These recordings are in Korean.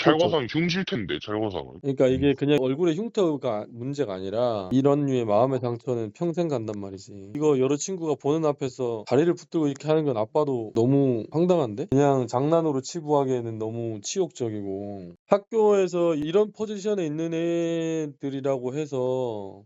그렇죠. 찰과상 흉질 텐데 찰과상은. 그러니까 이게 그냥 얼굴의 흉터가 문제가 아니라 이런 류의 마음의 상처는 평생 간단 말이지. 이거 여러 친구가 보는 앞에서 다리를 붙들고 이렇게 하는 건 아빠도 너무 황당한데? 그냥 장난으로 치부하기에는 너무 치욕적이고. 학교에서 이런 포지션에 있는 애들이라고 해서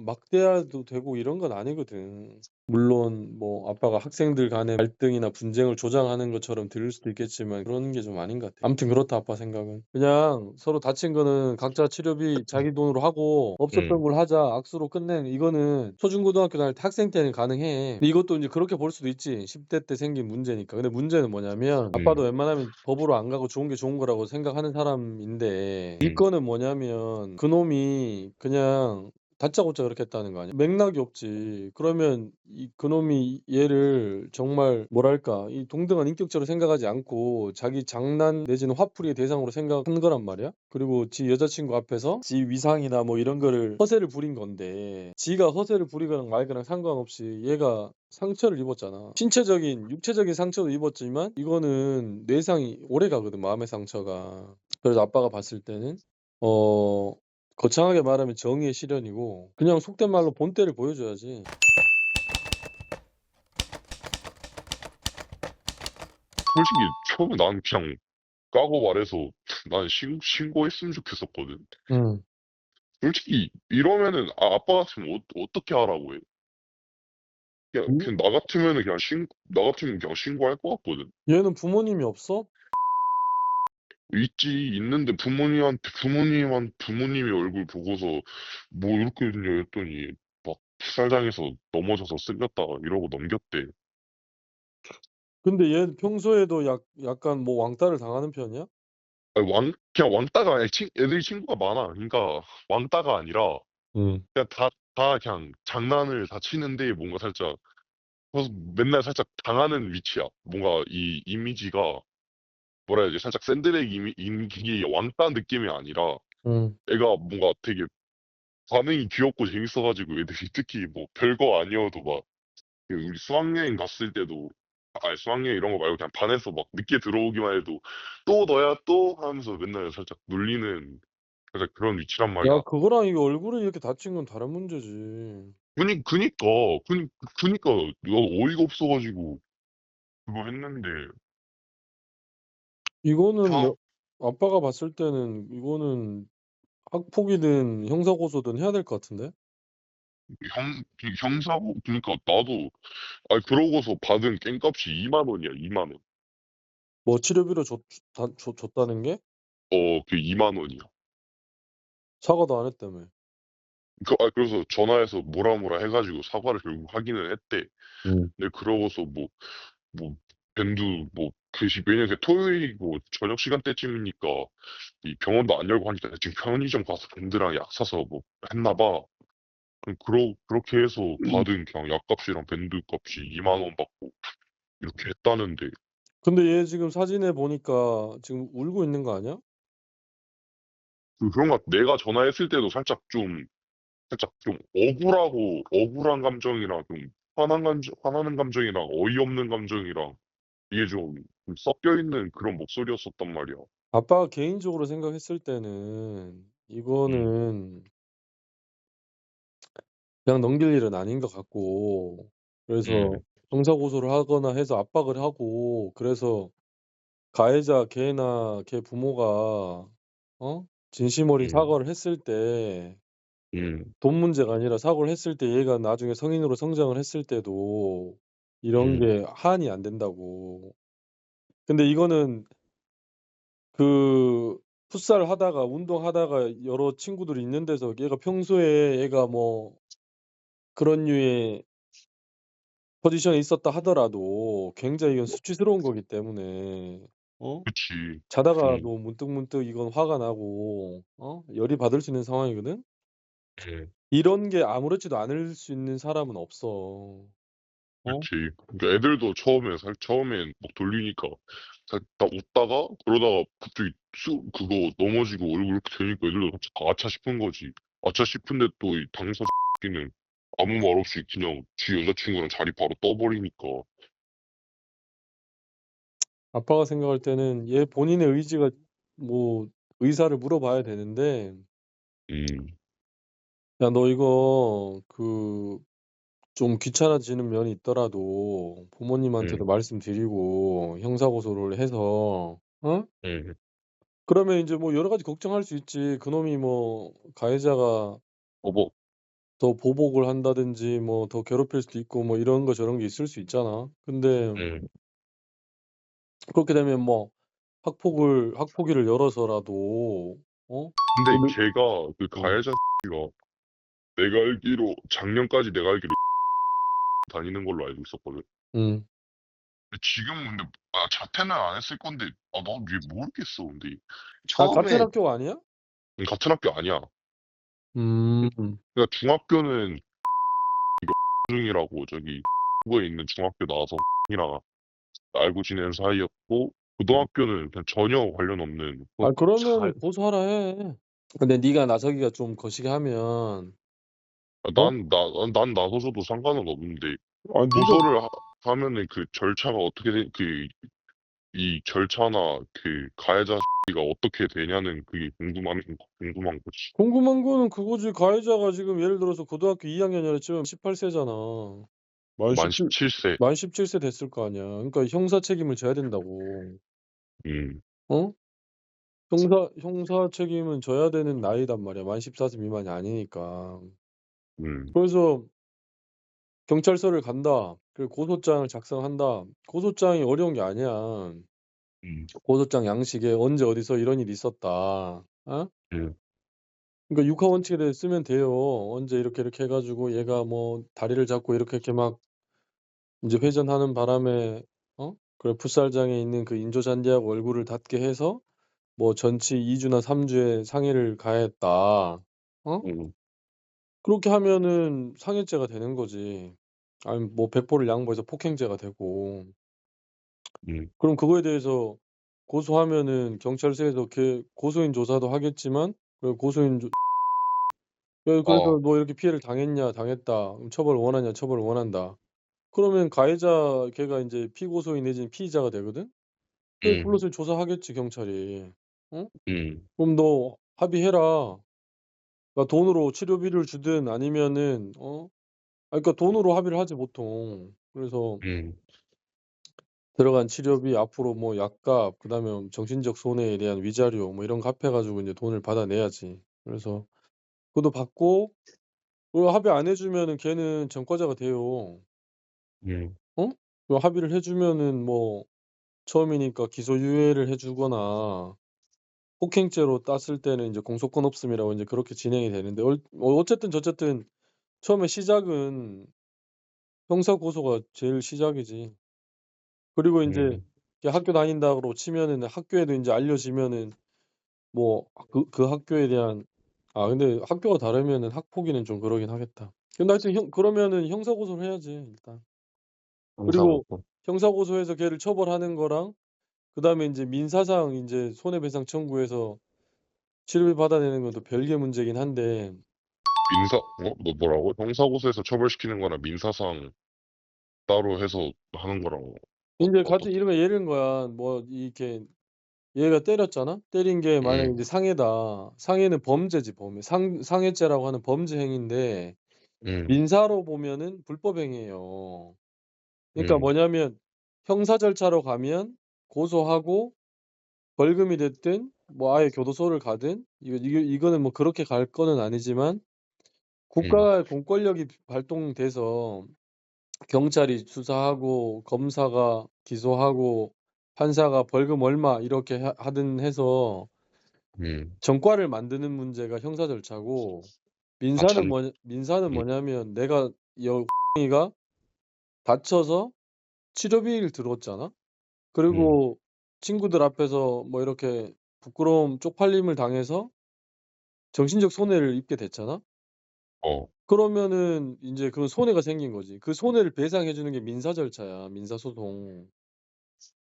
막대해도 되고 이런 건 아니거든. 물론 뭐 아빠가 학생들 간의 갈등이나 분쟁을 조장하는 것처럼 들릴 수도 있겠지만 그런 게 좀 아닌 것 같아. 아무튼 그렇다 아빠 생각은. 그냥 서로 다친 거는 각자 치료비 자기 돈으로 하고 없었던 음. 걸 하자 악수로 끝내는 이거는 초중고등학교 다닐 때 학생 때는 가능해. 근데 이것도 이제 그렇게 볼 수도 있지. 10대 때 생긴 문제니까. 근데 문제는 뭐냐면 아빠도 음. 웬만하면 법으로 안 가고 좋은 게 좋은 거라고 생각하는 사람인데 이 음. 건은 뭐냐면 그놈이 그냥 다짜고짜 그렇게 했다는 거 아니야. 맥락이 없지. 그러면 그놈이 얘를 정말 뭐랄까 이 동등한 인격체로 생각하지 않고 자기 장난 내지는 화풀이의 대상으로 생각한 거란 말이야. 그리고 지 여자친구 앞에서 지 위상이나 뭐 이런 거를 허세를 부린 건데 지가 허세를 부리거나 말거나 상관없이 얘가 상처를 입었잖아. 신체적인 육체적인 상처도 입었지만 이거는 뇌상이 오래 가거든, 마음의 상처가. 그래서 아빠가 봤을 때는 어 거창하게 말하면 정의의 실현이고 그냥 속된 말로 본때를 보여줘야지. 솔직히 처음에 난 그냥 까고 말해서 난 신고했으면 좋겠었거든. 응. 솔직히 이러면은 아빠 같으면 어떻게 하라고 해? 음? 그냥 나 같으면 그냥 신고할 것 같거든. 얘는 부모님이 없어? 있는데 부모님이 얼굴 보고서 뭐 이렇게 됐냐 했더니 막 피살당해서 넘어져서 쓸렸다가 이러고 넘겼대. 근데 얘 평소에도 약간 뭐 왕따를 당하는 편이야? 아니, 그냥 왕따가 아니라 애들이 친구가 많아. 그러니까 왕따가 아니라 응. 그냥 다 그냥 장난을 다 치는데 뭔가 살짝 그래서 맨날 살짝 당하는 위치야. 뭔가 이 이미지가 뭐라 해야 되지? 살짝 샌드백 이게 왕따 느낌이 아니라 응. 애가 뭔가 되게 반응이 귀엽고 재밌어가지고 애들이 특히 뭐 별거 아니어도 막 우리 수학여행 갔을 때도 아니 수학여행 이런 거 말고 그냥 반에서 막 늦게 들어오기만 해도 또 너야 또 하면서 맨날 살짝 놀리는 살짝 그런 위치란 야, 말이야. 그거랑 이게 얼굴이 이렇게 다친 건 다른 문제지. 그니까 그니까 내가 어이가 없어가지고 그거 했는데 이거는 형 아빠가 봤을 때는 이거는 학폭이든 형사고소든 해야 될 것 같은데? 형사고 그니까 나도 아니 그러고서 받은 깹값이 2만 원이야 2만 원. 뭐 치료비로 줬다는 게? 그 2만 원이야. 사과도 안 했다며. 그래서 전화해서 뭐라 해가지고 사과를 결국 하기는 했대. 응. 근데 그러고서 뭐 밴드 왜냐면 토요일이고 저녁 시간대쯤이니까 이 병원도 안 열고 하니까 지금 편의점 가서 밴드랑 약 사서 뭐 했나 봐. 그렇게 해서 받은 그냥 약값이랑 밴드 값이 2만 원 받고 이렇게 했다는데 근데 얘 지금 사진에 보니까 지금 울고 있는 거 아니야? 그런 것 같아. 내가 전화했을 때도 살짝 좀 억울한 감정이랑 좀 화나는 감정이랑 어이없는 감정이랑 이게 좀 섞여 있는 그런 목소리였었단 말이야. 아빠가 개인적으로 생각했을 때는 음. 이거는 그냥 넘길 일은 아닌 것 같고 그래서 음. 형사 고소를 하거나 해서 압박을 하고 그래서 가해자 걔나 걔 부모가 진심 어린 음. 사과를 했을 때 음. 돈 문제가 아니라 사과를 했을 때 얘가 나중에 성인으로 성장을 했을 때도 이런 음. 게 한이 안 된다고. 근데 이거는 그 풋살 하다가 운동하다가 여러 친구들이 있는 데서 얘가 평소에 얘가 뭐 그런 류의 포지션에 있었다 하더라도 굉장히 이건 수치스러운 거기 때문에 어 그치. 자다가도 문득문득 이건 화가 나고 열이 받을 수 있는 상황이거든. 음. 이런 게 아무렇지도 않을 수 있는 사람은 없어. 어? 그치. 그러니까 애들도 처음엔 막 돌리니까 딱 웃다가 그러다가 갑자기 그거 넘어지고 얼굴 이렇게 되니까 애들도 갑자기 아차 싶은 거지. 아차 싶은데 또 이 당사 X는 아무 말 없이 그냥 지 여자친구랑 자리 바로 떠버리니까. 아빠가 생각할 때는 얘 본인의 의지가 뭐 의사를 물어봐야 되는데 음. "야 너 이거 좀 귀찮아지는 면이 있더라도 부모님한테도 음. 말씀드리고 형사 고소를 해서 어? 음. 그러면 인제 뭐 여러 가지 걱정할 수 있지. 그놈이 뭐 가해자가 뭐 더 보복을 한다든지 뭐 더 괴롭힐 수도 있고 뭐 이런 거 저런 게 있을 수 있잖아. 근데 음. 그렇게 되면 뭐 학폭위를 열어서라도 어? 근데 근데 걔가 그 어. 가해자 가 내가 알기로 작년까지 내가 알기로 다니는 걸로 알고 있었거든. 음. 근데 지금은 근데 자퇴는 안 했을 건데 난 이게 모르겠어. 근데 아 같은 처음에 학교가 아니야? 같은 학교 아니야. 음. 그러니까 중학교는 중이라고 저기 구에 있는 중학교 나와서 이랑 알고 지내는 사이였고 고등학교는 그냥 전혀 관련 없는 아 잘 그러면은 고소하라 해. 근데 네가 나서기가 좀 거시기 하면 어? 난 나서줘도 상관은 없는데 아 네가 고소를 하면은 그 절차가 어떻게 이 절차나 그 가해자 가 어떻게 되냐는 그게 궁금한 거지. 궁금한 거는 그거지. 가해자가 지금 예를 들어서 고등학교 2 학년이라 치면 18 세잖아. 만 만 17 17세. 만 17세 됐을 거 아니야. 그러니까 형사 책임을 져야 된다고. 음. 어? 형사 책임은 져야 되는 나이단 말이야. 만 14세 미만이 아니니까. 음. 그래서 경찰서를 간다. 그리고 고소장을 작성한다. 고소장이 어려운 게 아니야. 음. 고소장 양식에 언제 어디서 이런 일이 있었다. 어? 음. 그러니까 육하 원칙에 대해 쓰면 돼요. 언제 이렇게 이렇게 해 가지고 얘가 뭐 다리를 잡고 이렇게 이렇게 막 인제 회전하는 바람에 그 풋살장에 있는 그 인조 잔디하고 얼굴을 닿게 해서 뭐 전치 2 주나 3 주의 상해를 가했다. 어? 음. 그렇게 하면은 상해죄가 되는 거지. 아니 뭐 백보를 양보해서 폭행죄가 되고. 음. 그럼 그거에 대해서 고소하면은 경찰서에서 고소인 조사도 하겠지만 그 고소인 조 그래서 아. "너 이렇게 피해를 당했냐? 당했다. 그럼 처벌을 원하냐? 처벌을 원한다." 그러면 가해자 걔가 인제 피고소인 내지는 피의자가 되거든. 그래 음. 불러서 조사하겠지 경찰이. 어? 음. "그럼 너 합의해라." 그러니까 돈으로 치료비를 주든 아니면은 그러니까 돈으로 합의를 하지 보통. 그래서 음. 들어간 치료비 앞으로 뭐 약값 그다음에 정신적 손해에 대한 위자료 뭐 이런 거 합해 가지고 인제 돈을 받아내야지. 그래서 그것도 받고 그거 합의 안 해 주면은 걔는 전과자가 돼요. 음. 어? 그 합의를 해 주면은 뭐 처음이니까 기소유예를 해 주거나 폭행죄로 땄을 때는 인제 공소권 없음이라고 인제 그렇게 진행이 되는데 어쨌든 저쨌든 처음에 시작은 형사 고소가 제일 시작이지. 그리고 인제 음. 걔 학교 다닌다고 치면은 학교에도 인제 알려지면은 뭐 그 학교에 대한 근데 학교가 다르면은 학폭위는 좀 그러긴 하겠다. 근데 하여튼 그러면은 형사 고소를 해야지 일단. 그리고 형사고소. 형사 고소해서 걔를 처벌하는 거랑 그다음에 인제 민사상 인제 손해배상 청구해서 치료비 받아내는 건 또 별개 문제긴 한데 너 뭐라고? 형사고소해서 처벌시키는 거랑 민사상 따로 해서 하는 거랑 인제 같은 어떻게? 이런 예를 든 거야. 뭐 이렇게 얘가 때렸잖아. 때린 게 만약에 음. 인제 상해다. 상해는 범죄지 범죄. 상해죄라고 하는 범죄 행위인데 음. 민사로 보면은 불법 행위예요. 그러니까 음. 뭐냐면 형사 절차로 가면 고소하고 벌금이 됐든 뭐 아예 교도소를 가든 이거는 뭐 그렇게 갈 거는 아니지만 음. 국가의 공권력이 발동돼서 경찰이 수사하고 검사가 기소하고 판사가 벌금 얼마 이렇게 하든 해서 음. 전과를 만드는 문제가 형사 절차고 아 전 민사는 음. 뭐냐면 내가 이가 다쳐서 치료비를 들었잖아. 음. 그리고 친구들 앞에서 뭐 이렇게 부끄러움 쪽팔림을 당해서 정신적 손해를 입게 됐잖아. 어. 그러면은 인제 그 손해가 생긴 거지. 그 손해를 배상해 주는 게 민사 절차야, 민사 소송.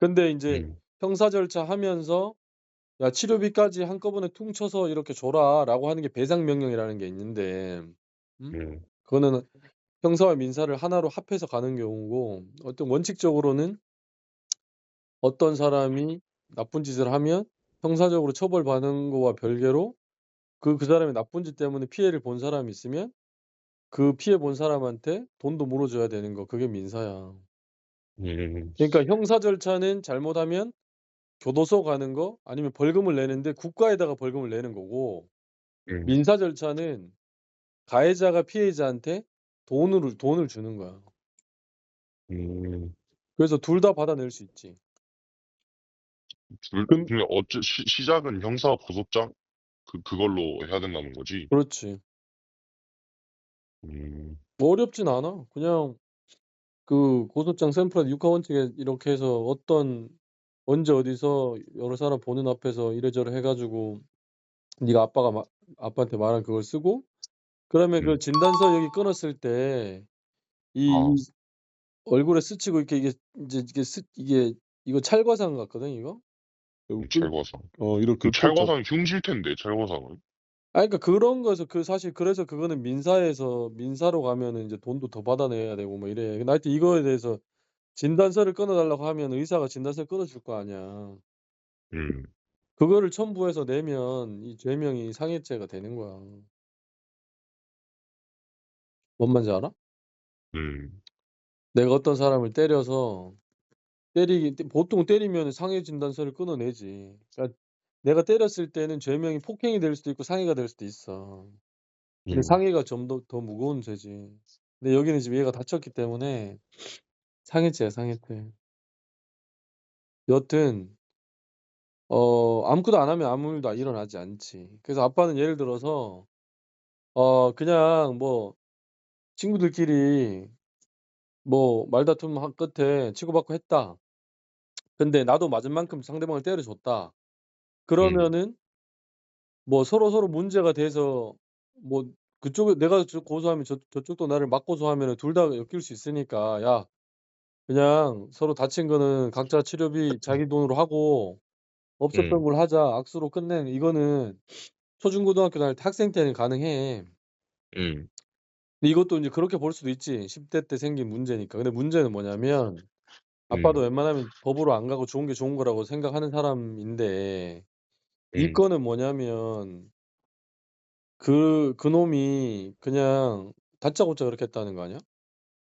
근데 인제 음. 형사 절차 하면서 "야 치료비까지 한꺼번에 퉁쳐서 이렇게 줘라."라고 하는 게 배상 명령이라는 게 있는데 음. 그거는 형사와 민사를 하나로 합해서 가는 경우고 어떤 원칙적으로는 어떤 사람이 나쁜 짓을 하면 형사적으로 처벌받는 거와 별개로 그 사람이 나쁜 짓 때문에 피해를 본 사람이 있으면 그 피해 본 사람한테 돈도 물어줘야 되는 거, 그게 민사야. 음. 그러니까 형사 절차는 잘못하면 교도소 가는 거 아니면 벌금을 내는데 국가에다가 벌금을 내는 거고, 음. 민사 절차는 가해자가 피해자한테 돈을 주는 거야. 음. 그래서 둘 다 받아낼 수 있지. 근 근데 시작은 형사 고소장 그걸로 해야 된다는 거지? 그렇지. 음. 뭐 어렵진 않아. 그냥 그 고소장 샘플에 육하 원칙에 이렇게 해서 언제 어디서 여러 사람 보는 앞에서 이래저래 해 가지고 네가 아빠한테 말한 그걸 쓰고, 그다음에 그 음. 진단서 여기 끊었을 때 이 아. 얼굴에 스치고 이렇게 이게 인제 이게 스 이게 이거 찰과상 같거든 이거. 요 끈 찰과상. 이렇게 꽂죠. 찰과상이 흉질 텐데 찰과상은. 그러니까 그런 거에서 사실 그래서 그거는 민사로 가면은 인제 돈도 더 받아내야 되고 뭐 이래. 근데 하여튼 이거에 대해서 진단서를 끊어 달라고 하면 의사가 진단서를 끊어 줄 거 아니야. 음. 그거를 첨부해서 내면 이 죄명이 상해죄가 되는 거야. 뭔 말인지 알아? 음. 내가 어떤 사람을 때려서 보통 때리면은 상해 진단서를 끊어내지. 그러니까 내가 때렸을 때는 죄명이 폭행이 될 수도 있고 상해가 될 수도 있어. 근데 음. 상해가 좀 더 무거운 죄지. 근데 여기는 지금 얘가 다쳤기 때문에 상해죄야, 상해죄. 여튼 아무것도 안 하면 아무 일도 일어나지 않지. 그래서 아빠는 예를 들어서 그냥 뭐 친구들끼리 뭐 말다툼 끝에 치고받고 했다. 근데 나도 맞은 만큼 상대방을 때려 줬다. 음. 그러면은 뭐 서로서로 문제가 돼서 뭐 그쪽에 내가 고소하면 저쪽도 나를 맞고소하면은 둘 다 엮일 수 있으니까 "야, 그냥 서로 다친 거는 각자 치료비 자기 돈으로 하고 없었던 음. 걸 하자." 악수로 끝내는 이거는 초중고등학교 다닐 때 학생 때는 가능해. 음. 근데 이것도 인제 그렇게 볼 수도 있지. 10대 때 생긴 문제니까. 근데 문제는 뭐냐면 아빠도 음. 웬만하면 법으로 안 가고 좋은 게 좋은 거라고 생각하는 사람인데, 이 음. 건은 뭐냐면 그놈이 그냥 다짜고짜 그렇게 했다는 거 아니야?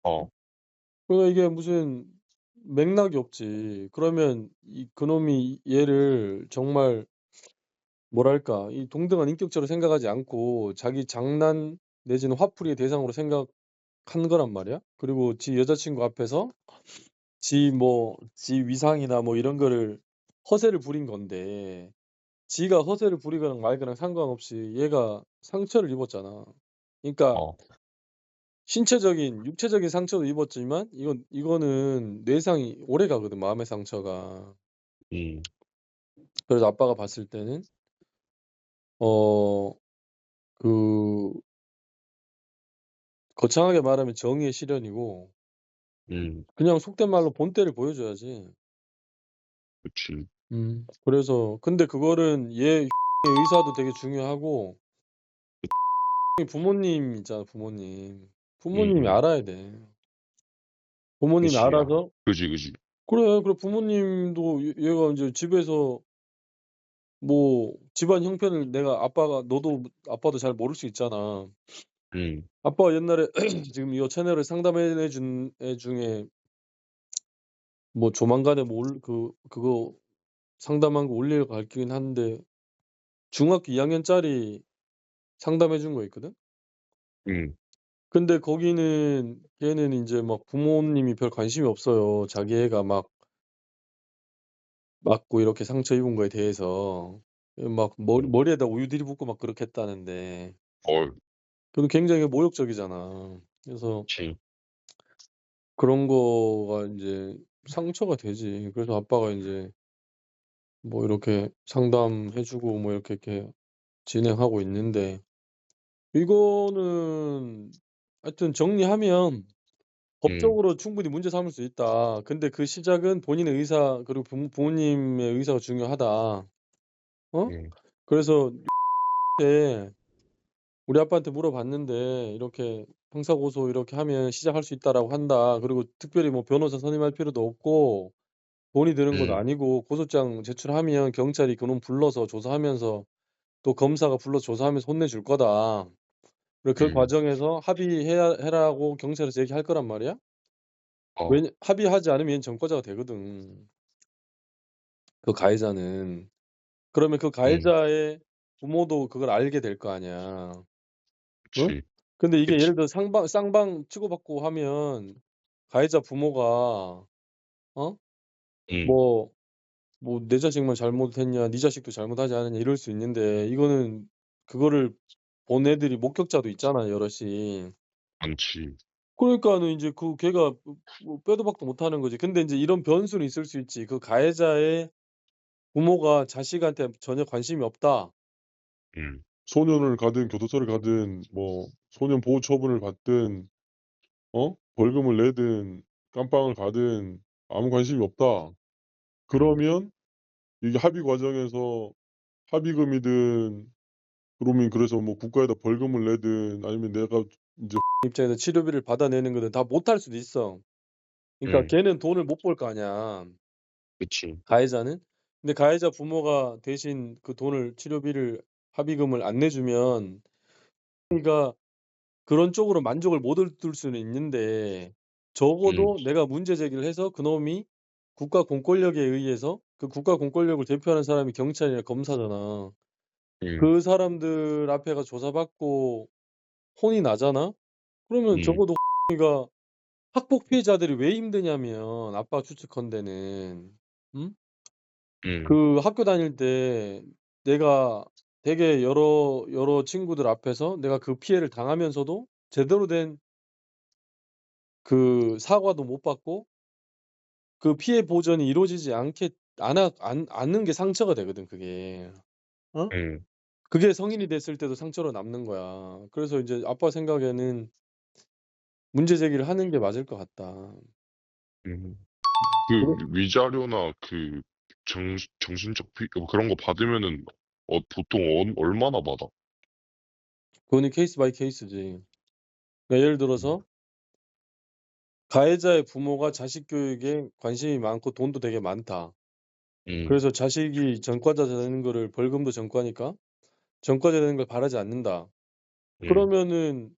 어. 그러니까 이게 무슨 맥락이 없지. 그러면 그놈이 얘를 정말 뭐랄까 이 동등한 인격체로 생각하지 않고 자기 장난 내지는 화풀이의 대상으로 생각한 거란 말이야. 그리고 지 여자친구 앞에서 지 위상이나 뭐 이런 거를 허세를 부린 건데, 지가 허세를 부리거나 말거나 상관없이 얘가 상처를 입었잖아. 그러니까 어. 육체적인 상처도 입었지만 이거는 뇌상이 오래가거든, 마음의 상처가. 음. 그래서 아빠가 봤을 때는 어 그 거창하게 말하면 정의의 실현이고, 음. 그냥 속된 말로 본때를 보여줘야지. 그치. 그래서 근데 그거는 얘 의사도 되게 중요하고, 부모님 있잖아, 부모님. 부모님이 음음. 알아야 돼. 부모님이 그치. 야. 알아서 그지, 그지. 그래 부모님도 얘가 인제 집에서 뭐 집안 형편을 내가 아빠도 잘 모를 수 있잖아. 음. 아빠가 옛날에 지금 이 채널에 상담해 준 애 중에 뭐 조만간에 뭐 그거 상담한 거 올릴 것 같긴 한데, 중학교 2 학년짜리 상담해 준 거 있거든. 음. 근데 거기는 걔는 인제 막 부모님이 별 관심이 없어요. 자기 애가 막 맞고 이렇게 상처 입은 거에 대해서. 막 음. 머리에다 우유 들이붓고 막 그렇게 했다는데, 어이. 그건 굉장히 모욕적이잖아. 그래서 그치. 그런 거가 인제 상처가 되지. 그래서 아빠가 인제 뭐 이렇게 상담해 주고 뭐 이렇게 진행하고 있는데, 이거는 하여튼 정리하면 음. 법적으로 충분히 문제 삼을 수 있다. 근데 그 시작은 본인의 의사 그리고 부모님의 의사가 중요하다. 어? 음. 그래서 때 우리 아빠한테 물어봤는데 이렇게 "형사 고소 이렇게 하면 시작할 수 있다."라고 한다. 그리고 특별히 뭐 변호사 선임할 필요도 없고 돈이 드는 것도 음. 아니고 고소장 제출하면 경찰이 그놈 불러서 조사하면서 또 검사가 불러서 조사하면서 혼내줄 거다. 그리고 그 음. 과정에서 합의해야 해라고 경찰에서 얘기할 거란 말이야. 어. 왜냐 합의하지 않으면 얘는 전과자가 되거든, 그 가해자는. 그러면 그 음. 가해자의 부모도 그걸 알게 될 거 아니야. 어? 그치. 근데 이게 그치. 예를 들어 쌍방 치고받고 하면 가해자 부모가 어? 음. 뭐 "내 자식만 잘못했냐. 네 자식도 잘못하지 않았냐." 이럴 수 있는데 이거는 그거를 본 애들이 목격자도 있잖아, 여럿이. 많지. 그러니까는 인제 걔가 빼도 박도 못하는 거지. 근데 인제 이런 변수는 있을 수 있지. 그 가해자의 부모가 자식한테 전혀 관심이 없다. 음. 소년을 가든 교도소를 가든 소년 보호 처분을 받든 벌금을 내든 깜빵을 가든 아무 관심이 없다. 음. 그러면 이게 합의 과정에서 합의금이든 그러면 그래서 국가에다 벌금을 내든 아니면 내가 인제 입장에서 치료비를 받아내는 거든 다 못할 수도 있어. 그러니까 음. 걔는 돈을 못 벌 거 아니야, 그치. 가해자는. 근데 가해자 부모가 대신 그 돈을 치료비를 합의금을 안 내주면 그러니까 그런 쪽으로 만족을 못 얻을 수는 있는데 음. 적어도 내가 문제 제기를 해서 그놈이 국가 공권력에 의해서 그 국가 공권력을 대표하는 사람이 경찰이나 검사잖아. 음. 그 사람들 앞에 가서 조사받고 혼이 나잖아? 그러면 음. 적어도 이가 학폭 피해자들이 왜 힘드냐면 아빠가 추측컨대는 음? 음. 그 학교 다닐 때 내가 되게 여러 친구들 앞에서 내가 그 피해를 당하면서도 제대로 된 그 사과도 못 받고 그 피해 보전이 이루어지지 않게 않는 게 상처가 되거든, 그게. 어? 음. 그게 성인이 됐을 때도 상처로 남는 거야. 그래서 인제 아빠 생각에는 문제 제기를 하는 게 맞을 것 같다. 음. 그래 그 위자료나 그 정신적 그런 거 받으면은 보통 얼마나 받아? 그거는 케이스 바이 케이스지. 그러니까 예를 음. 들어서 가해자의 부모가 자식 교육에 관심이 많고 돈도 되게 많다. 음. 그래서 자식이 전과자 되는 거를 벌금도 전과니까 전과자 되는 걸 바라지 않는다. 음. 그러면은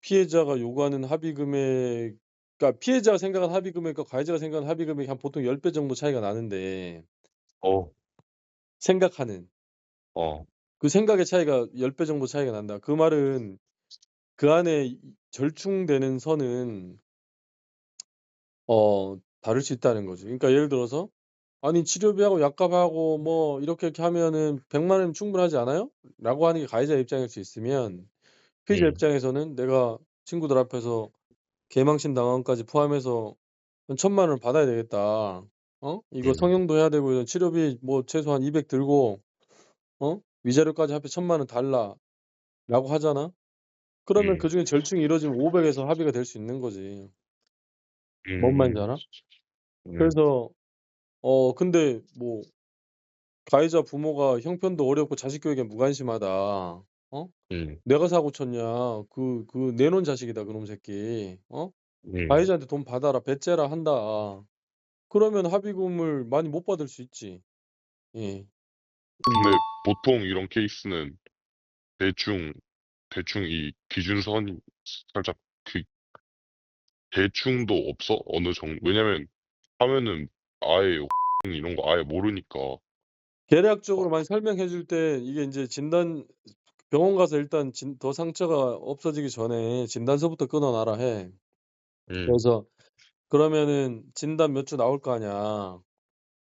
피해자가 요구하는 합의 금액 그러니까 피해자가 생각하는 합의 금액과 가해자가 생각하는 합의 금액이 한 보통 10배 정도 차이가 나는데 어. 생각하는 어. 그 생각의 차이가 10배 정도 차이가 난다. 그 말은 그 안에 절충되는 선은 다를 수 있다는 거지. 그러니까 예를 들어서 "아니 치료비하고 약값하고 이렇게 하면은 100만 원이면 충분하지 않아요?" 라고 하는 게 가해자 입장일 수 있으면 피해자 음. 입장에서는 '내가 친구들 앞에서 개망신 당한 것까지 포함해서 한 1,000만 원을 받아야 되겠다. 이거 음. 성형도 해야 되고 이런 치료비 최소한 200 들고 위자료까지 합해 1,000만 원 달라."라고 하잖아. 그러면 음. 그중에 절충이 이루어지면 500에서 합의가 될 수 있는 거지. 뭔 말인지 음. 알아? 음. 그래서 근데 가해자 부모가 형편도 어렵고 자식 교육에 무관심하다. 어? 음. "내가 사고 쳤냐. 내 놓은 자식이다 그놈 새끼. 음. 가해자한테 돈 받아라. 배째라." 한다. 그러면 합의금을 많이 못 받을 수 있지. 예. 근데 보통 이런 케이스는 대충 이 기준선이 살짝 그 대충도 없어? 어느 정도 왜냐면 하면은 아예 이런 거 아예 모르니까. 계략적으로 아. 많이 설명해 줄 때 이게 인제 병원 가서 일단 더 상처가 없어지기 전에 진단서부터 끊어 놔라 해. 음. 그래서 그러면은 진단 몇 주 나올 거 아니야.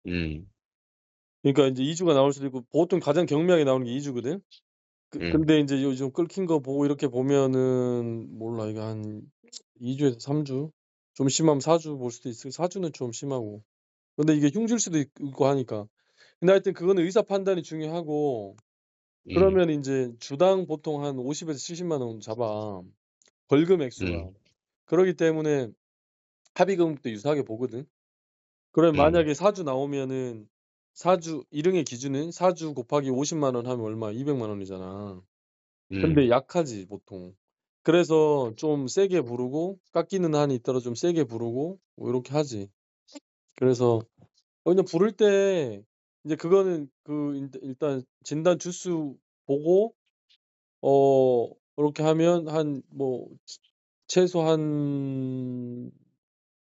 음. 그러니까 인제 2 주가 나올 수도 있고 보통 가장 경미하게 나오는 게 2 주거든. 음. 근데 인제 요즘 끓긴 거 보고 이렇게 보면은 몰라 이거 한 2 주에서 3 주? 좀 심하면 4주 볼 수도 있을 4 주는 좀 심하고. 근데 이게 흉질 수도 있고 하니까. 근데 하여튼 그거는 의사 판단이 중요하고 음. 그러면 인제 주당 보통 한 50 에서 70만 원 잡아. 벌금 액수가. 음. 그러기 때문에 합의금액도 유사하게 보거든. 그러면 음. 만약에 4주 나오면은 4주 일응의 기준은 4주 곱하기 50만 원 하면 얼마야? 200만 원이잖아. 음. 근데 약하지 보통. 그래서 좀 세게 부르고 깎이는 한이 있더라도 좀 세게 부르고 요렇게 하지. 그래서 그냥 부를 때 이제 그거는 그 일단 진단 주수 보고 그렇게 하면 한 뭐 최소한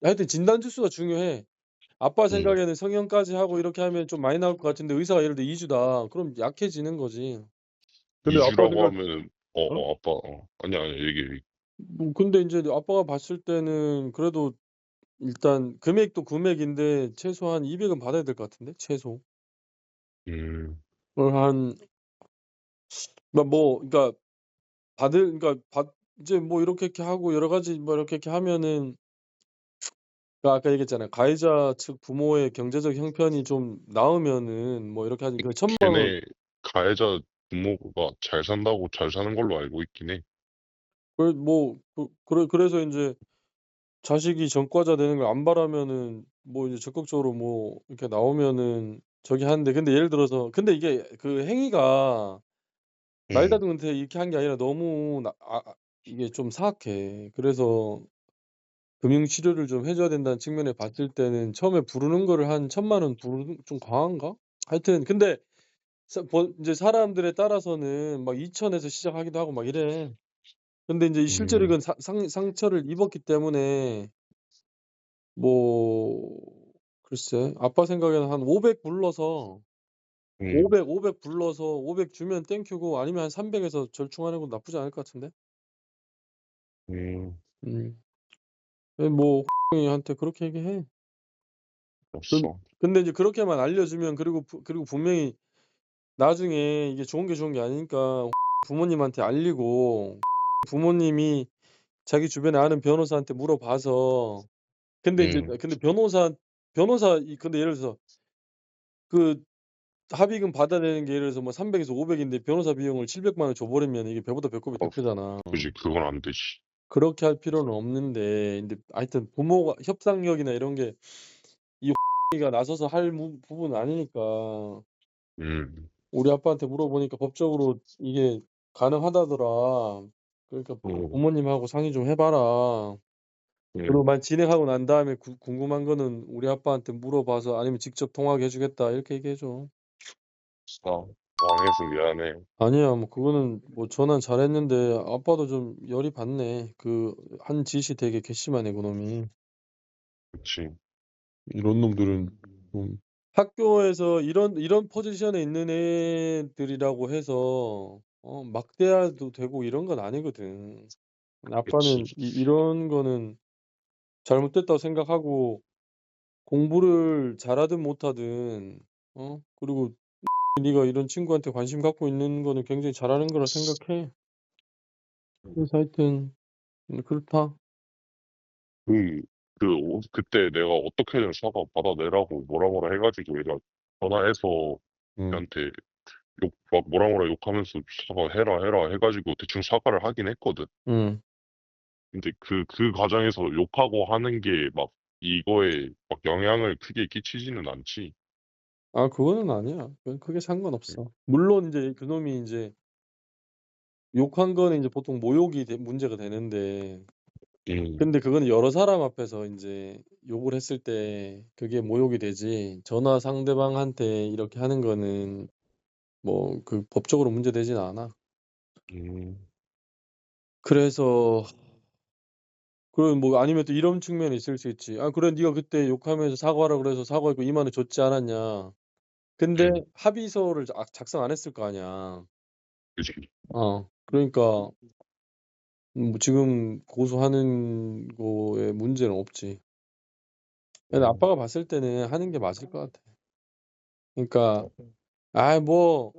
하여튼 진단 주수가 중요해. 아빠 음. 생각에는 성형까지 하고 이렇게 하면 좀 많이 나올 것 같은데 의사가 예를 들어 2 주다. 그럼 약해지는 거지. 근데 2 아빠 주라고 생각 하면은 어? 아빠 아니야, 아니야. 얘기해. 뭐 근데 인제 아빠가 봤을 때는 그래도 일단 금액도 금액인데 최소한 200은 받아야 될 것 같은데 최소. 음. 한 그러니까 그러니까 이제 뭐 이렇게 하고 여러 가지 뭐 이렇게 하면은 아까 얘기했잖아요. 가해자 측 부모의 경제적 형편이 좀 나으면은 뭐 이렇게 하지 그 1,000만 원 걔네 가해자 부모가 잘 산다고 잘 사는 걸로 알고 있긴 해. 그래서 인제 자식이 전과자 되는 걸 안 바라면은 뭐 이제 적극적으로 뭐 이렇게 나오면은 저기 하는데 근데 예를 들어서 근데 이게 그 행위가 음. 말다툼 끝에 이렇게 한 게 아니라 너무 이게 좀 사악해. 그래서 금융 치료를 좀 해 줘야 된다는 측면에 봤을 때는 처음에 부르는 거를 한 1,000만 원 부르는 좀 과한가? 하여튼 근데 인제 사람들에 따라서는 막 2천 에서 시작하기도 하고 막 이래. 근데 인제 실제로 음. 이건 상처를 입었기 때문에 뭐 글쎄 아빠 생각에는 한 500 불러서 음. 500 주면 땡큐고 아니면 한 300 에서 절충하는 것도 나쁘지 않을 것 같은데? 음. 음. 뭐 한테 그렇게 얘기해. 근 알았어. 근데 이제 그렇게만 알려주면 그리고 분명히 나중에 이게 좋은 게 아니니까 부모님한테 알리고 부모님이 자기 주변에 아는 변호사한테 물어봐서 근데 인제 음. 근데 근데 예를 들어서 그 합의금 받아내는 게 예를 들어서 뭐 300 에서 500 인데 변호사 비용을 700만 원 줘 버리면 이게 배보다 배꼽이 더 어 크잖아. 그지. 그건 안 되지. 그렇게 할 필요는 없는데 근데 하여튼 부모가 협상력이나 이런 게 이 가 나서서 할 부분은 아니니까 음. 우리 아빠한테 물어보니까 법적으로 이게 가능하다더라. 그러니까 음. 부모님하고 상의 좀 해 봐라. 그리고 음. 만약 진행하고 난 다음에 궁금한 거는 우리 아빠한테 물어봐서 아니면 직접 통화하게 해 주겠다. 이렇게 얘기해 줘. 망해서 미안해. 아니야. 뭐 그거는 뭐 전화 잘했는데 아빠도 좀 열이 받네. 그 한 짓이 되게 괘씸하네 그놈이. 그치. 이런 놈들은 좀 학교에서 이런 포지션에 있는 애들이라고 해서 막대해도 되고 이런 건 아니거든. 그치. 아빠는 이런 거는 잘못됐다고 생각하고 공부를 잘하든 못하든 그리고 네가 이런 친구한테 관심 갖고 있는 거는 굉장히 잘하는 거라 생각해. 음. 그래서 하여튼 그렇다. 그 그때 내가 어떻게든 사과 받아내라고 뭐라 뭐라 해 가지고 얘가 전화해서 음. 걔한테 막 뭐라 뭐라 욕하면서 "사과해라, 해라." 해 가지고 대충 사과를 하긴 했거든. 음. 근데 그 과정에서 욕하고 하는 게 막 이거에 막 영향을 크게 끼치지는 않지. 그거는 아니야. 그건 크게 음. 상관없어. 물론 인제 그놈이 인제 욕한 거는 인제 보통 모욕이 문제가 되는데 음. 근데 그거는 여러 사람 앞에서 인제 욕을 했을 때 그게 모욕이 되지 전화 상대방한테 이렇게 하는 거는 뭐 법적으로 문제되지는 않아. 음. 그래서 그럼 뭐 아니면 또 이런 측면이 있을 수 있지. 그래 네가 그때 욕하면서 사과하라 그래서 사과했고 2만 원 줬지 않았냐." 근데 음. 합의서를 작성 안 했을 거 아니야. 그지. 그러니까 뭐 지금 고소하는 거에 문제는 없지. 근데 음. 아빠가 봤을 때는 하는 게 맞을 것 같아. 그러니까 뭐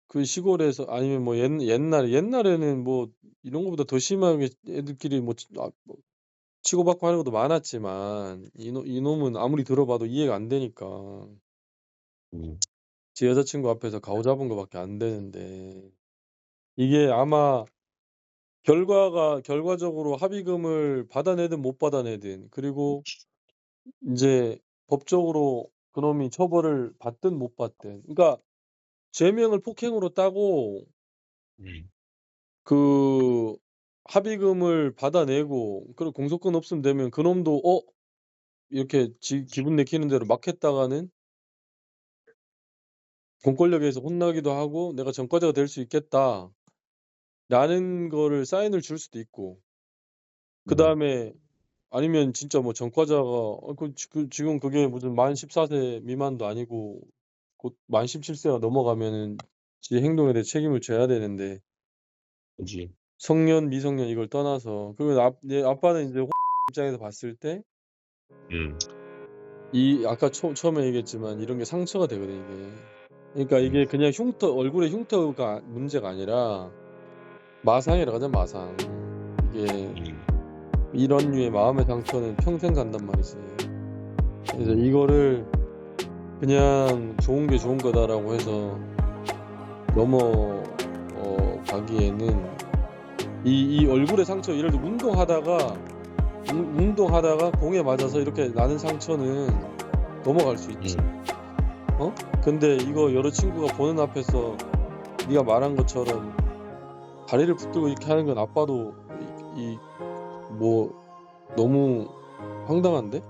그 시골에서 아니면 뭐 옛날에는 뭐 이런 것보다 더 심하게 애들끼리 뭐 치고받고 하는 것도 많았지만 이놈은 아무리 들어봐도 이해가 안 되니까 음. 지 여자친구 앞에서 가오 잡은 거 밖에 안 되는데 이게 아마 결과적으로 합의금을 받아내든 못 받아내든 그리고 인제 법적으로 그놈이 처벌을 받든 못 받든 그러니까 죄명을 폭행으로 따고 음. 그 합의금을 받아내고 그리고 공소권 없으면 되면 그놈도 이렇게 기분 내키는 대로 막 했다가는 공권력에서 혼나기도 하고 '내가 전과자가 될 수 있겠다.'라는 거를 사인을 줄 수도 있고 그다음에 아니면 진짜 뭐 전과자가 지금 그게 무슨 만 14세 미만도 아니고 곧 만 17세가 넘어가면은 지 행동에 대해 책임을 져야 되는데 그지. 성년, 미성년 이걸 떠나서 그리고 내 아빠는 인제 입장에서 봤을 때 음. 이 아까 처음에 얘기했지만 이런 게 상처가 되거든 이게. 그러니까 이게 그냥 얼굴의 흉터가 문제가 아니라 마상이라고 하잖아 마상. 이게 이런 류의 마음의 상처는 평생 간단 말이지. 그래서 이거를 그냥 '좋은 게 좋은 거다.'라고 해서 가기에는 이 얼굴의 상처 예를 들어 운동하다가 공에 맞아서 이렇게 나는 상처는 넘어갈 수 있지. 근데 이거 여러 친구가 보는 앞에서 네가 말한 것처럼 다리를 붙들고 이렇게 하는 건 아빠도 뭐 너무 황당한데?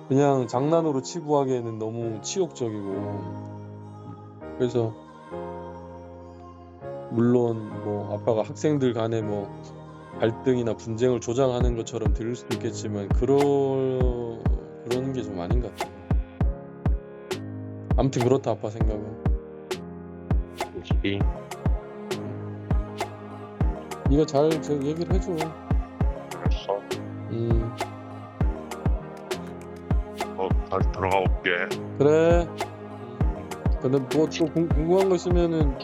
그냥 장난으로 치부하기에는 너무 치욕적이고. 그래서 물론 뭐 아빠가 학생들 간에 뭐 갈등이나 분쟁을 조장하는 것처럼 들릴 수도 있겠지만 그런 게 좀 아닌 것 같아. 아무튼 그렇다 아빠 생각은. 그지. 네가 잘 얘기를 해줘. 알았어. 다시 들어가 볼게. 그래. 근데 뭐 또 궁금한 거 있으면은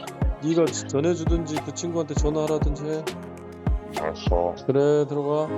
네가 전해주든지 그 친구한테 전화하라든지 해. 알았어. 그래 들어가.